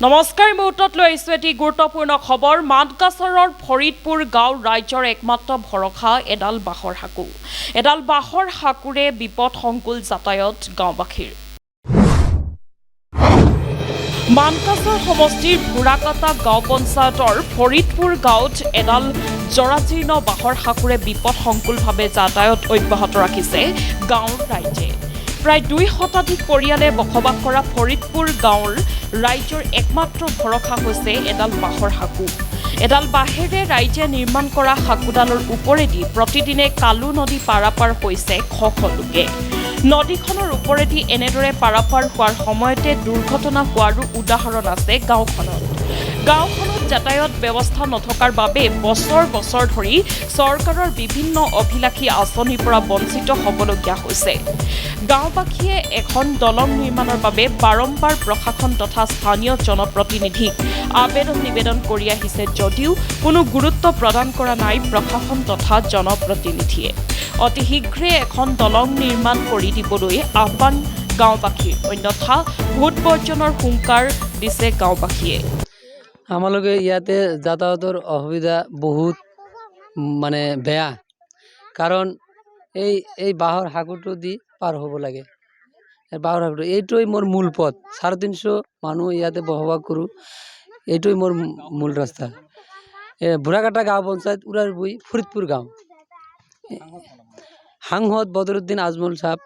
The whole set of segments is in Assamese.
নমস্কাৰ মুহূৰ্তত লৈ আহিছোঁ এটি গুৰুত্বপূৰ্ণ খবৰ মানকাছাৰৰ ফৰিদপুৰ গাঁও ৰাজ্যৰ একমাত্ৰ ভৰসা এডাল বাঁহৰ সাঁকো এডাল বাঁহৰ সাঁকোৰে বিপদসংকুল যাতায়াত গাঁওবাসীৰ মানকাছাৰ সমষ্টিৰ ভুৰাকাটা গাঁও পঞ্চায়তৰ ফৰিদপুৰ গাঁৱত এডাল জৰাজীৰ্ণ বাঁহৰ সাঁকোৰে বিপদসংকুলভাৱে যাতায়াত অব্যাহত ৰাখিছে গাঁৱৰ ৰাইজে প্ৰায় 2 শতাধিক পৰিয়ালে বসবাস কৰা ফৰিদপুৰ গাঁৱৰ ৰাইজৰ একমাত্ৰ ভৰসা হৈছে এডাল বাঁহৰ সাঁকো এডাল বাঁহেৰে ৰাইজে নিৰ্মাণ কৰা সাঁকোডালৰ ওপৰেদি প্ৰতিদিনে কালু নদী পাৰাপাৰ হৈছে লোকে নদীখনৰ ওপৰেদি এনেদৰে পাৰাপাৰ হোৱাৰ সময়তে দুৰ্ঘটনা হোৱাৰো উদাহৰণ আছে গাঁওখনত যাতায়াত ব্যৱস্থা নথকাৰ বাবে বছৰ বছৰ ধৰি চৰকাৰৰ বিভিন্ন অভিলাষী আঁচনিৰ পৰা বঞ্চিত হ'বলগীয়া হৈছে গাঁওবাসীয়ে এখন দলং নিৰ্মাণৰ বাবে বাৰম্বাৰ প্ৰশাসন তথা স্থানীয় জনপ্ৰতিনিধিক নিবেদন কৰি আহিছে যদিও কোনো গুৰুত্ব প্ৰদান কৰা নাই প্ৰশাসন তথা জনপ্ৰতিনিধিয়ে অতি শীঘ্ৰে এখন দলং নিৰ্মাণ কৰি দিবলৈ আহ্বান গাঁওবাসীৰ অন্যথা ভোট বৰ্জনৰ হুংকাৰ দিছে গাঁওবাসীয়ে আমালোকে ইয়াতে যাতায়াতৰ অসুবিধা বহুত মানে বেয়া কাৰণ এই বাঁহৰ সাঁকোটো দি পাৰ হ'ব লাগে বাঁহৰ সাঁকোটো এইটোই মোৰ মূল পথ 350 মানুহ ইয়াতে বসবাস কৰোঁ এইটোই মোৰ মূল ৰাস্তা ভুৰাকাটা গাঁও পঞ্চায়ত উৰাৰবুই ফৰিদপুৰ গাঁও সাংসদ বদৰুদ্দিন আজমল সাহেব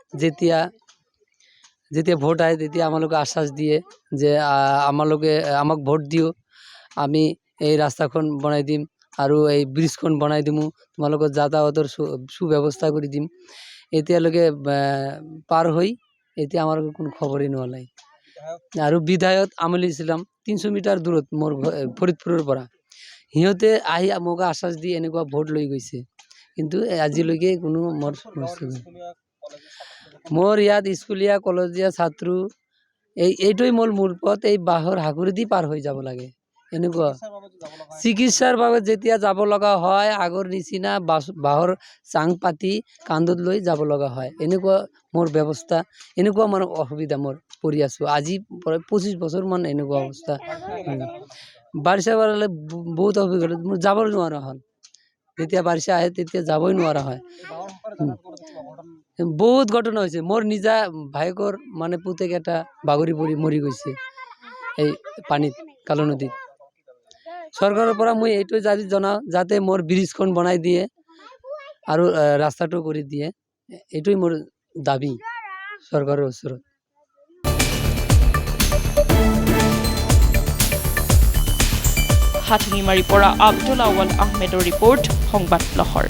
যেতিয়া ভোট আহে তেতিয়া আমালোকে আশ্বাস দিয়ে যে আমাক ভোট দিও আমি এই ৰাস্তাখন বনাই দিম আৰু এই ব্ৰিজখন বনাই দিমু তোমালোকৰ যাতায়াতৰ সুব্যৱস্থা কৰি দিম এতিয়ালৈকে পাৰ হৈ এতিয়া আমাৰ কোনো খবৰেই নোলায় আৰু বিধায়ক আমলি ইছলাম 300 মিটাৰ দূৰত মোৰ ফৰিদপুৰৰ পৰা সিহঁতে আহি মোক আশ্বাস দি এনেকুৱা ভোট লৈ গৈছে কিন্তু আজিলৈকে কোনো মোৰ ইয়াত স্কুলীয়া কলেজীয়া ছাত্ৰ এইটোই মূল পথ এই বাঁহৰ সাঁকোৰে দি পাৰ হৈ যাব লাগে এনেকুৱা চিকিৎসাৰ বাবে যেতিয়া যাব লগা হয় আগৰ নিচিনা বাঁহৰ চাং পাতি কান্ধত লৈ যাব লগা হয় এনেকুৱা মোৰ ব্যৱস্থা এনেকুৱা মানে অসুবিধা মোৰ পৰি আছো আজি 25 বছৰ মান এনেকুৱা অৱস্থা বাৰিষা বাৰলে বহুত অসুবিধা মোৰ যাব নোৱাৰা হ'ল যেতিয়া বাৰিষা আহে তেতিয়া যাবই নোৱাৰা হয় বহুত ঘটনা হৈছে মোৰ নিজা ভাইকৰ মানে পুতেক এটা বাগৰি পৰি মৰি গৈছে এই পানীত কালু নদীত চৰকাৰৰ পৰা মই এইটো জাৰি জনাও যাতে মোৰ ব্ৰিজখন বনাই দিয়ে আৰু ৰাস্তাটো কৰি দিয়ে এইটোই মোৰ দাবী চৰকাৰৰ ওচৰত হাথিমাৰীৰ পৰা আব্দুল আৱাল আহমেদৰ ৰিপৰ্ট সংবাদ লহৰ।